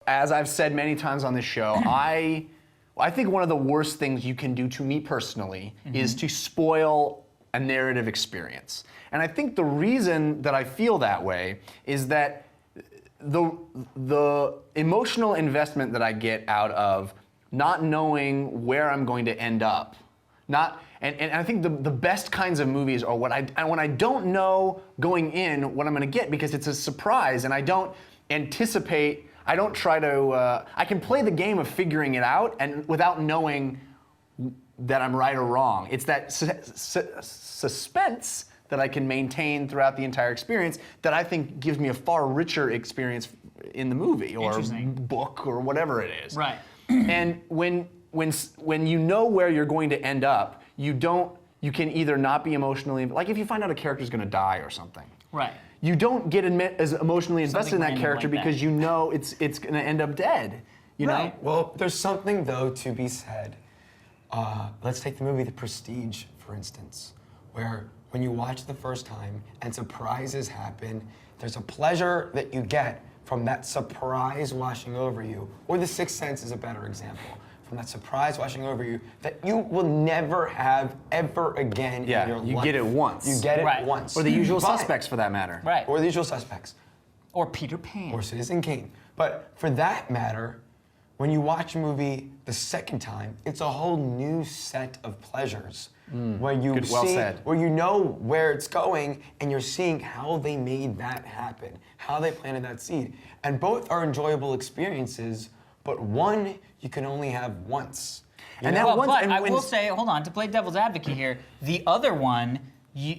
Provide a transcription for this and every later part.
as I've said many times on this show, I think one of the worst things you can do to me personally is to spoil a narrative experience. And I think the reason that I feel that way is that the emotional investment that I get out of not knowing where I'm going to end up, and I think the best kinds of movies are when I don't know going in what I'm going to get, because it's a surprise and I don't anticipate. I don't try to. I can play the game of figuring it out and without knowing that I'm right or wrong. It's that suspense that I can maintain throughout the entire experience that I think gives me a far richer experience in the movie or book or whatever it is. Right. And when you know where you're going to end up, you can either not be emotionally, like if you find out a character's going to die or something. Right. You don't get as emotionally invested in that character because you know it's going to end up dead. You know? Well, there's something though to be said. Let's take the movie The Prestige, for instance, where when you watch the first time and surprises happen, there's a pleasure that you get from that surprise washing over you. Or The Sixth Sense is a better example. From that surprise washing over you that you will never have ever again in your life. You get it once. You get it once. Or The Usual Suspects, for that matter. Right. Or The Usual Suspects. Or Peter Pan. Or Citizen Kane. But for that matter, when you watch a movie the second time, it's a whole new set of pleasures. Where you where you know where it's going, and you're seeing how they made that happen, how they planted that seed. And both are enjoyable experiences, but one you can only have once. But I will say, hold on, to play devil's advocate here, the other one,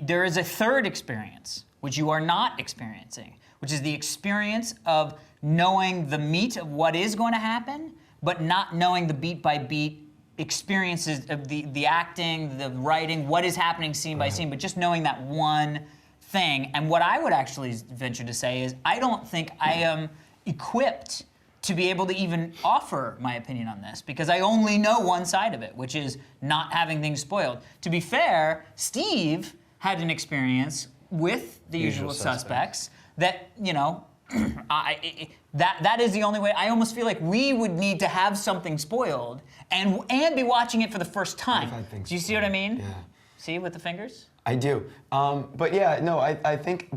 there is a third experience, which you are not experiencing, which is the experience of knowing the meat of what is going to happen, but not knowing the beat by beat experiences of the acting, the writing, what is happening scene by scene, but just knowing that one thing. And what I would actually venture to say is I don't think I am equipped to be able to even offer my opinion on this, because I only know one side of it, which is not having things spoiled. To be fair, Steve had an experience with The Usual Suspects that, you know, that is the only way. I almost feel like we would need to have something spoiled and be watching it for the first time. Do you see what I mean? Yeah. See with the fingers? I do. But yeah, no, I think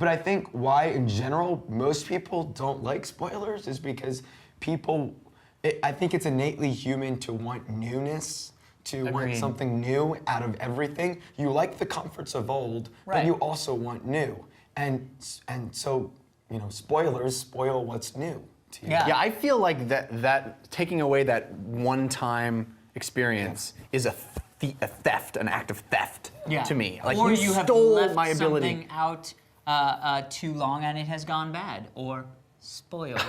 why in general most people don't like spoilers is because I think it's innately human to want newness, to want something new out of everything. You like the comforts of old, but you also want new. And so, you know, spoilers spoil what's new to you. Yeah, I feel like that taking away that one-time experience is a theft, an act of theft to me. Like or you have stole left my ability. something out too long and it has gone bad, or spoiled.